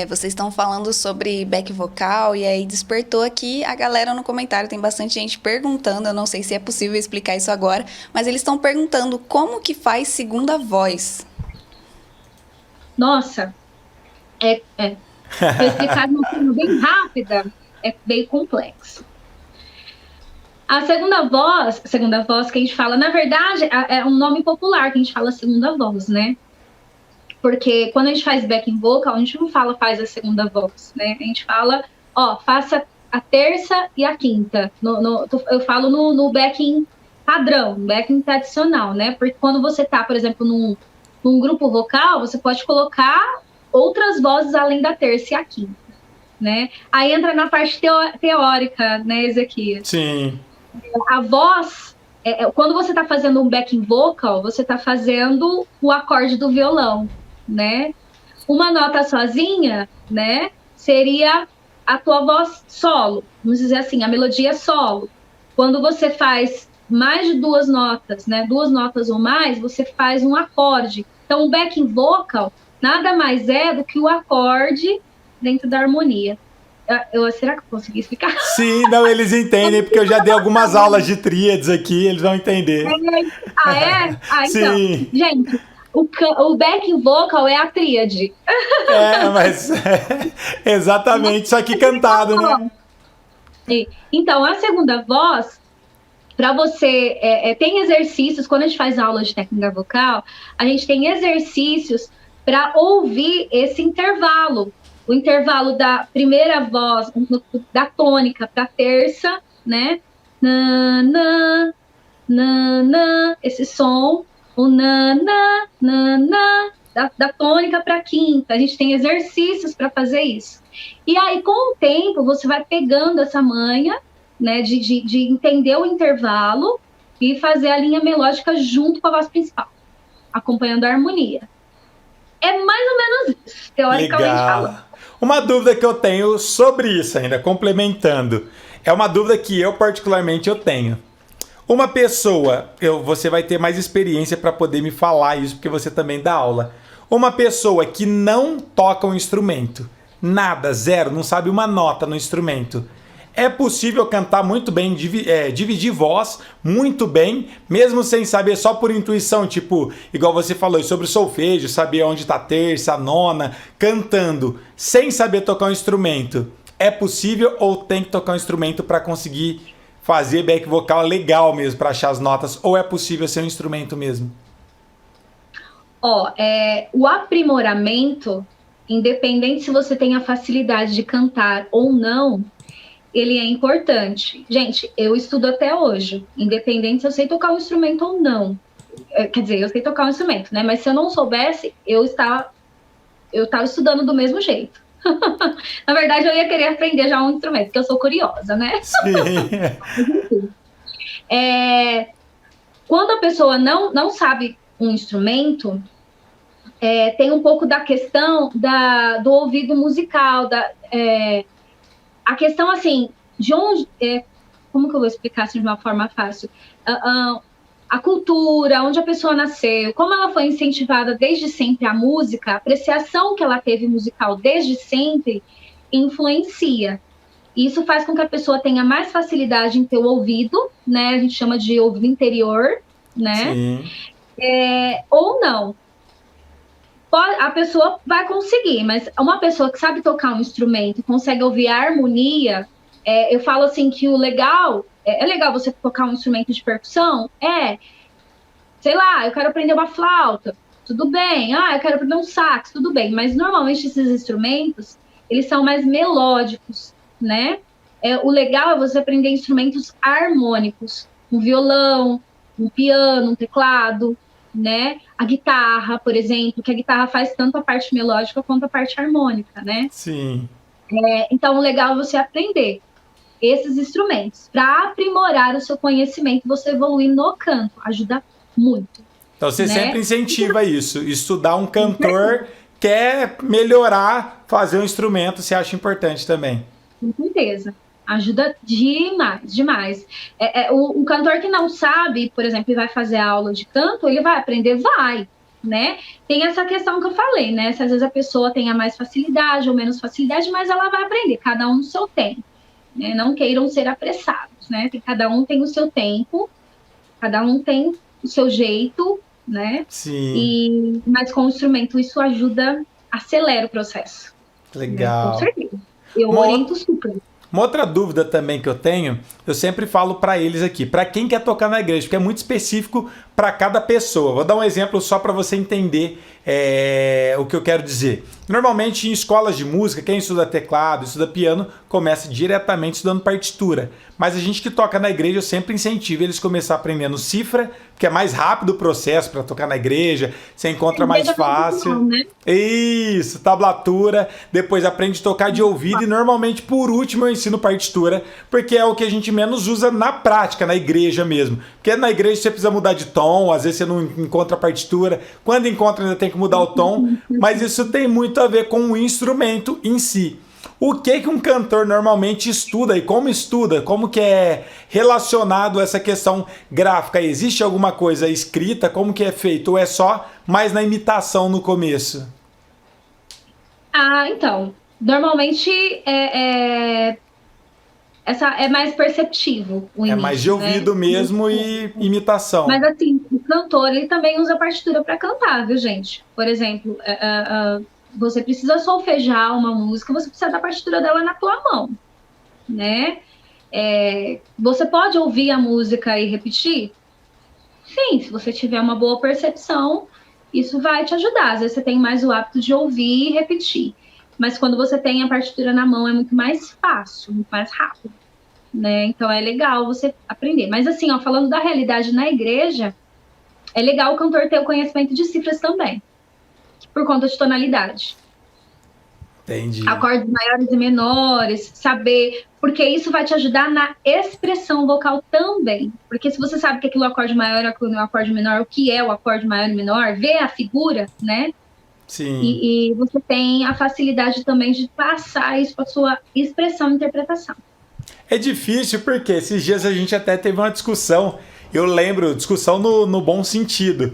Vocês estão falando sobre back vocal e aí despertou aqui a galera no comentário. Tem bastante gente perguntando, eu não sei se é possível explicar isso agora, mas eles estão perguntando como que faz segunda voz. Nossa, para explicar de uma forma bem rápida, é bem complexo. A segunda voz que a gente fala, na verdade, é um nome popular que a gente fala segunda voz, né? Porque quando a gente faz backing vocal, a gente não fala faz a segunda voz, né? A gente fala, faça a terça e a quinta. Eu falo no backing padrão, backing tradicional, né? Porque quando você tá, por exemplo, num grupo vocal, você pode colocar outras vozes além da terça e a quinta, né? Aí entra na parte teórica, né, Ezequias? Sim. A voz, quando você está fazendo um backing vocal, você está fazendo o acorde do violão, né? Uma nota sozinha, né, seria a tua voz solo, vamos dizer assim, a melodia solo. Quando você faz mais de duas notas, né, duas notas ou mais, você faz um acorde. Então, o backing vocal nada mais é do que o acorde dentro da harmonia. Será que eu consegui explicar? Sim, não, eles entendem, porque eu já dei algumas aulas de tríades aqui, eles vão entender. Então. Sim. Gente, o backing vocal é a tríade. Mas exatamente, só que cantado, né? Então, a segunda voz, para você, tem exercícios, quando a gente faz aula de técnica vocal, a gente tem exercícios para ouvir esse intervalo. O intervalo da primeira voz, da tônica para a terça, né? Na, na, na, na, esse som, o na, da tônica para a quinta. A gente tem exercícios para fazer isso. E aí, com o tempo, você vai pegando essa manha, né, de entender o intervalo e fazer a linha melódica junto com a voz principal, acompanhando a harmonia. É mais ou menos isso, teoricamente falando. Uma dúvida que eu tenho sobre isso ainda, complementando, é uma dúvida que eu particularmente eu tenho. Uma pessoa, você vai ter mais experiência para poder me falar isso, porque você também dá aula. Uma pessoa que não toca um instrumento, nada, zero, não sabe uma nota no instrumento, é possível cantar muito bem, dividir voz muito bem, mesmo sem saber, só por intuição, tipo, igual você falou sobre o solfejo, saber onde está a terça, a nona, cantando, sem saber tocar um instrumento. É possível ou tem que tocar um instrumento para conseguir fazer back vocal legal mesmo, para achar as notas, ou é possível ser um instrumento mesmo? O aprimoramento, independente se você tem a facilidade de cantar ou não, ele é importante. Gente, eu estudo até hoje, independente se eu sei tocar um instrumento ou não. Quer dizer, eu sei tocar um instrumento, né? Mas se eu não soubesse, eu estava estudando do mesmo jeito. Na verdade, eu ia querer aprender já um instrumento, porque eu sou curiosa, né? Sim. Quando a pessoa não sabe um instrumento, tem um pouco da questão do ouvido musical, a questão, assim, de onde... como que eu vou explicar assim, de uma forma fácil? A cultura, onde a pessoa nasceu, como ela foi incentivada desde sempre à música, a apreciação que ela teve musical desde sempre, influencia. Isso faz com que a pessoa tenha mais facilidade em ter o ouvido, né? A gente chama de ouvido interior, né? Sim. Ou não. A pessoa vai conseguir, mas uma pessoa que sabe tocar um instrumento, consegue ouvir a harmonia, eu falo assim que o legal, é legal você tocar um instrumento de percussão? Sei lá, eu quero aprender uma flauta, tudo bem. Eu quero aprender um sax, tudo bem. Mas normalmente esses instrumentos, eles são mais melódicos, né? O legal é você aprender instrumentos harmônicos, um violão, um piano, um teclado, né? A guitarra, por exemplo, que a guitarra faz tanto a parte melódica quanto a parte harmônica, né? Sim. Então, o legal é você aprender esses instrumentos para aprimorar o seu conhecimento, você evoluir no canto, ajuda muito. Então você sempre incentiva isso, estudar um cantor, quer melhorar, fazer um instrumento, você acha importante também. Com certeza. Ajuda demais, demais. O cantor que não sabe, por exemplo, e vai fazer aula de canto, ele vai aprender? Vai. né? Tem essa questão que eu falei, né? Se às vezes a pessoa tenha mais facilidade ou menos facilidade, mas ela vai aprender, cada um no seu tempo, né? Não queiram ser apressados, né? Cada um tem o seu tempo, cada um tem o seu jeito, né? Sim. Mas com o instrumento isso ajuda, acelera o processo. Legal. Né? Com certeza. Eu oriento super. Uma outra dúvida também que eu tenho, eu sempre falo para eles aqui, para quem quer tocar na igreja, porque é muito específico para cada pessoa. Vou dar um exemplo só para você entender o que eu quero dizer. Normalmente em escolas de música, quem estuda teclado, estuda piano, começa diretamente estudando partitura. Mas a gente que toca na igreja, eu sempre incentivo eles a começar aprendendo cifra, que é mais rápido o processo para tocar na igreja, você encontra mais fácil. Não, né? Isso, tablatura, depois aprende a tocar de ouvido e normalmente por último eu ensino partitura, porque é o que a gente menos usa na prática, na igreja mesmo. Porque na igreja você precisa mudar de tom, às vezes você não encontra partitura, quando encontra ainda tem que mudar o tom, mas isso tem muito a ver com o instrumento em si. O que um cantor normalmente estuda e como estuda? Como que é relacionado essa questão gráfica? Existe alguma coisa escrita? Como que é feito? Ou é só mais na imitação no começo? Então, normalmente essa é mais perceptivo o início, mais de ouvido, né? Mesmo e imitação. Mas assim, o cantor ele também usa partitura para cantar, viu, gente? Por exemplo, você precisa solfejar uma música, você precisa da partitura dela na tua mão, né? Você pode ouvir a música e repetir? Sim, se você tiver uma boa percepção, isso vai te ajudar. Às vezes você tem mais o hábito de ouvir e repetir. Mas quando você tem a partitura na mão, é muito mais fácil, muito mais rápido, né? Então é legal você aprender. Mas assim, falando da realidade na igreja, é legal o cantor ter o conhecimento de cifras também, por conta de tonalidade. Entendi. Acordes maiores e menores, saber, porque isso vai te ajudar na expressão vocal também. Porque se você sabe que aquilo é o acorde maior, aquilo é o acorde menor, o que é o acorde maior e menor, vê a figura, né? Sim. E você tem a facilidade também de passar isso para a sua expressão e interpretação. É difícil porque esses dias a gente até teve uma discussão. Eu lembro, discussão no bom sentido.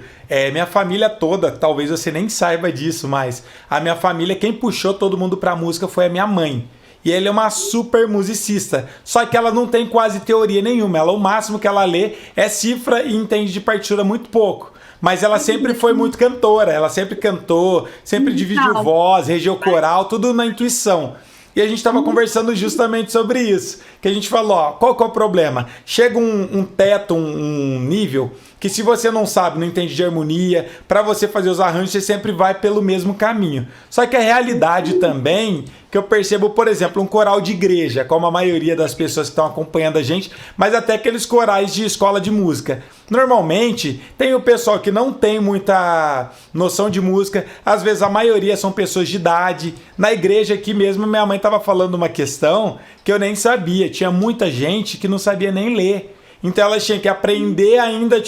Minha família toda, talvez você nem saiba disso, mas a minha família, quem puxou todo mundo pra música foi a minha mãe. E ela é uma super musicista, só que ela não tem quase teoria nenhuma. O máximo que ela lê é cifra e entende de partitura muito pouco. Mas ela sempre foi muito cantora, ela sempre cantou, sempre dividiu voz, regeu coral, tudo na intuição. E a gente estava conversando justamente sobre isso. Que a gente falou, qual que é o problema? Chega um teto, um nível, que se você não sabe, não entende de harmonia, para você fazer os arranjos, você sempre vai pelo mesmo caminho. Só que a realidade também, que eu percebo, por exemplo, um coral de igreja, como a maioria das pessoas que estão acompanhando a gente, mas até aqueles corais de escola de música. Normalmente, tem o pessoal que não tem muita noção de música, às vezes a maioria são pessoas de idade. Na igreja aqui mesmo, minha mãe estava falando uma questão que eu nem sabia. Tinha muita gente que não sabia nem ler. Então ela tinha que aprender ainda,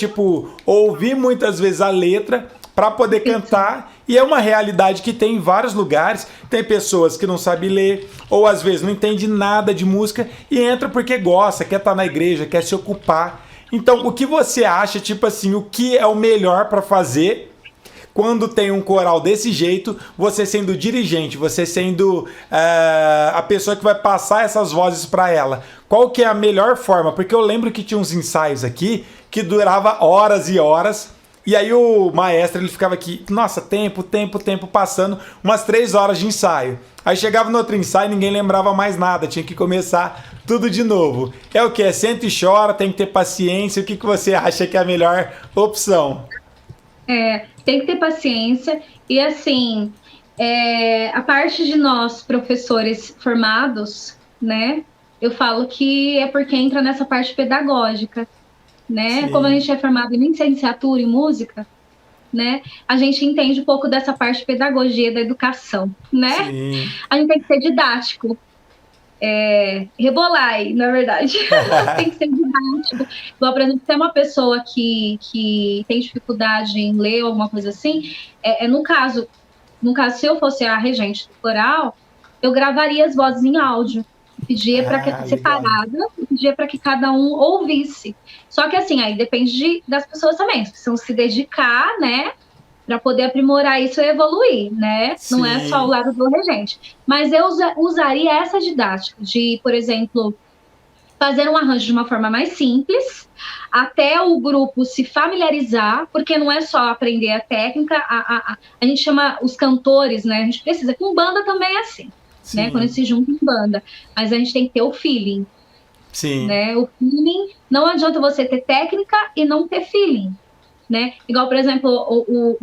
ouvir muitas vezes a letra para poder cantar. E é uma realidade que tem em vários lugares. Tem pessoas que não sabem ler, ou às vezes não entende nada de música e entra porque gosta, quer estar na igreja, quer se ocupar. Então, o que você acha, o que é o melhor para fazer quando tem um coral desse jeito, você sendo dirigente, você sendo a pessoa que vai passar essas vozes para ela? Qual que é a melhor forma? Porque eu lembro que tinha uns ensaios aqui que durava horas e horas, e aí o maestro ele ficava aqui, nossa, tempo passando, umas 3 horas de ensaio. Aí chegava no outro ensaio e ninguém lembrava mais nada, tinha que começar tudo de novo. É o que? Senta e chora, tem que ter paciência. O que você acha que é a melhor opção? Tem que ter paciência. E assim, a parte de nós, professores formados, né? Eu falo que é porque entra nessa parte pedagógica, né? Sim. Como a gente é formado em licenciatura em música, né? A gente entende um pouco dessa parte de pedagogia da educação, né? Sim. A gente tem que ser didático. Rebolar aí, na verdade. Tem que ser didático. Igual, por exemplo, se é uma pessoa que tem dificuldade em ler ou alguma coisa assim, no caso, se eu fosse a regente do coral, eu gravaria as vozes em áudio. Pedia para que separada, pedia para que cada um ouvisse. Só que assim, aí depende das pessoas também, precisam se dedicar, né? para poder aprimorar isso e evoluir, né? Sim. Não é só o lado do regente. Mas eu usaria essa didática de, por exemplo, fazer um arranjo de uma forma mais simples, até o grupo se familiarizar, porque não é só aprender a técnica, a gente chama os cantores, né? A gente precisa, com banda também é assim, né? Quando eles se juntam em banda, mas a gente tem que ter o feeling. Sim. Né? O feeling, não adianta você ter técnica e não ter feeling, né? Igual, por exemplo,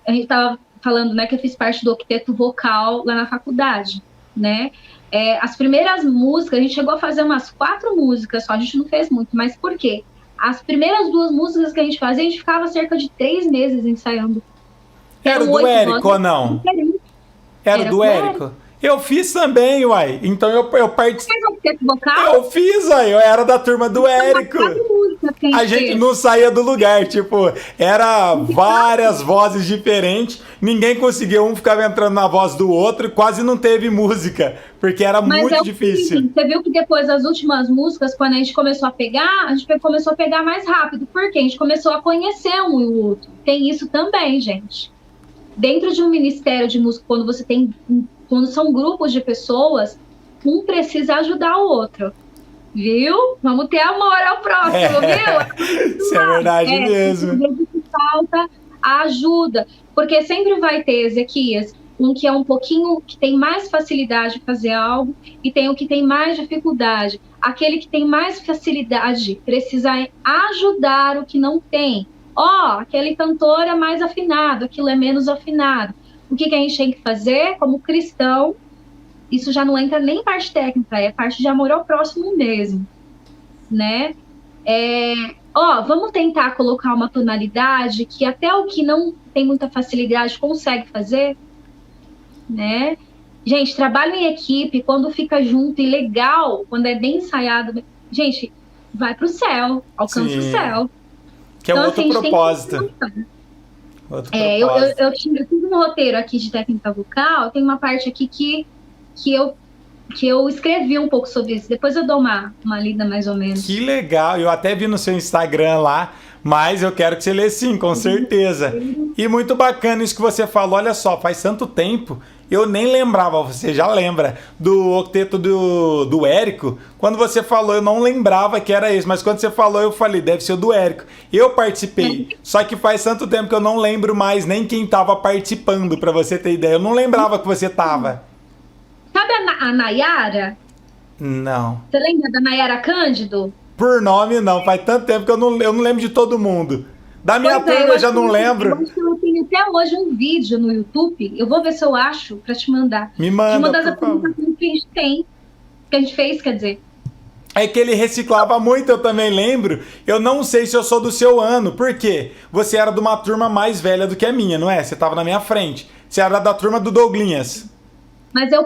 a gente estava falando, né, que eu fiz parte do octeto vocal lá na faculdade, né? As primeiras músicas, a gente chegou a fazer umas 4 músicas só, a gente não fez muito, mas por quê? As primeiras 2 músicas que a gente fazia, a gente ficava cerca de 3 meses ensaiando. Era do Érico ou não? Era do Érico? Eu fiz também, uai. Então eu participei. Você fez octeto vocal? Eu fiz, uai. Eu era da turma do Érico. A gente não saía do lugar, tipo, era várias vozes diferentes, ninguém conseguia, um ficava entrando na voz do outro e quase não teve música, porque era muito difícil. Você viu que depois das últimas músicas, quando a gente começou a pegar, a gente começou a pegar mais rápido, porque a gente começou a conhecer um e o outro. Tem isso também, gente. Dentro de um ministério de música, quando são grupos de pessoas, um precisa ajudar o outro. Viu? Vamos ter amor ao próximo, viu? Isso é verdade mesmo. Falta a ajuda, porque sempre vai ter, Ezequias, um que é um pouquinho, que tem mais facilidade de fazer algo, e tem o que tem mais dificuldade. Aquele que tem mais facilidade precisa ajudar o que não tem. Aquele cantor é mais afinado, aquilo é menos afinado. O que a gente tem que fazer como cristão? Isso já não entra nem parte técnica, é parte de amor ao próximo mesmo, né? Vamos tentar colocar uma tonalidade que até o que não tem muita facilidade consegue fazer, né? Gente, trabalho em equipe, quando fica junto e legal, quando é bem ensaiado, gente, vai pro céu, alcança o céu. Que é um outro propósito. Eu fiz um roteiro aqui de técnica vocal, tem uma parte aqui que eu escrevi um pouco sobre isso. Depois eu dou uma lida mais ou menos. Que legal. Eu até vi no seu Instagram lá, mas eu quero que você lê sim, com certeza. E muito bacana isso que você falou. Olha só, faz tanto tempo, eu nem lembrava, você já lembra, do octeto do Érico. Quando você falou, eu não lembrava que era isso, mas quando você falou, eu falei, deve ser o do Érico. Eu participei, só que faz tanto tempo que eu não lembro mais nem quem estava participando, para você ter ideia. Eu não lembrava que você estava. Sabe a Nayara? Não. Você lembra da Nayara Cândido? Por nome, não. Faz tanto tempo que eu não lembro de todo mundo. Da minha turma eu já não lembro. Eu tenho até hoje um vídeo no YouTube. Eu vou ver se eu acho para te mandar. Me manda, de uma das apresentações que a gente tem. Que a gente fez, quer dizer. É que ele reciclava muito, eu também lembro. Eu não sei se eu sou do seu ano. Por quê? Você era de uma turma mais velha do que a minha, não é? Você estava na minha frente. Você era da turma do Douglinhas. Mas eu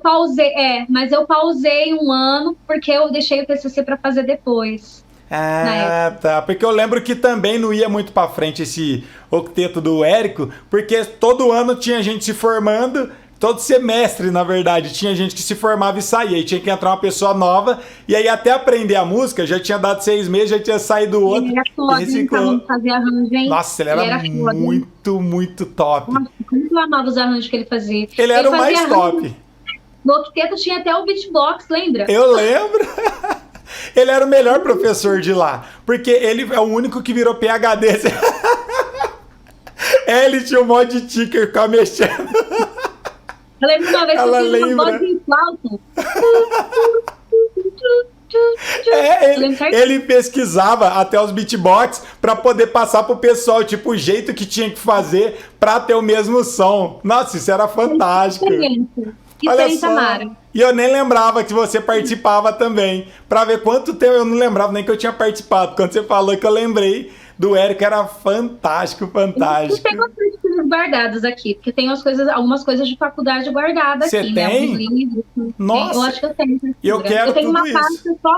pausei um ano porque eu deixei o TCC para fazer depois. Ah, tá. Porque eu lembro que também não ia muito para frente esse octeto do Érico, porque todo ano tinha gente se formando, todo semestre, na verdade, tinha gente que se formava e saía, e tinha que entrar uma pessoa nova, e aí até aprender a música, já tinha dado 6 meses, já tinha saído outro. Ele era foda, fazia arranjo, hein? Nossa, ele era muito, muito top. Nossa, como eu amava os arranjos que ele fazia. Ele era o mais top. No octeto tinha até o beatbox, lembra? Eu lembro. Ele era o melhor professor de lá, porque ele é o único que virou PhD. Ele tinha um monte de ticker, ficava mexendo. Eu lembro uma vez que eu fiz uma voz em flauta. Ele pesquisava até os beatbox para poder passar pro pessoal, tipo, o jeito que tinha que fazer para ter o mesmo som. Nossa, isso era fantástico. Olha só. E eu nem lembrava que você participava também. Pra ver quanto tempo eu não lembrava nem que eu tinha participado. Quando você falou que eu lembrei do Érico, era fantástico, fantástico. Eu tenho algumas coisas guardadas aqui, porque tem algumas coisas de faculdade guardadas aqui. Você tem? Né? Livros, nossa. Eu acho que eu tenho. Eu tenho uma pasta só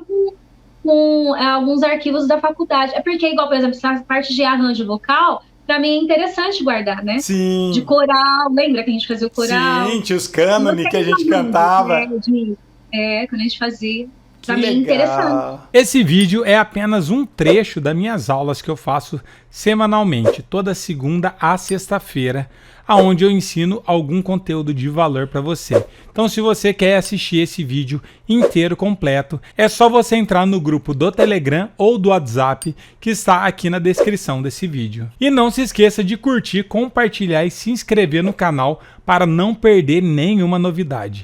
com alguns arquivos da faculdade. É porque, igual, por exemplo, essa parte de arranjo vocal, pra mim é interessante guardar, né? Sim. De coral, lembra que a gente fazia o coral? Sim, tinha os cânones que a gente cantava. Quando a gente fazia. Pra mim é interessante. Esse vídeo é apenas um trecho das minhas aulas que eu faço semanalmente, toda segunda a sexta-feira, aonde eu ensino algum conteúdo de valor para você. Então, se você quer assistir esse vídeo inteiro, completo, é só você entrar no grupo do Telegram ou do WhatsApp que está aqui na descrição desse vídeo. E não se esqueça de curtir, compartilhar e se inscrever no canal para não perder nenhuma novidade.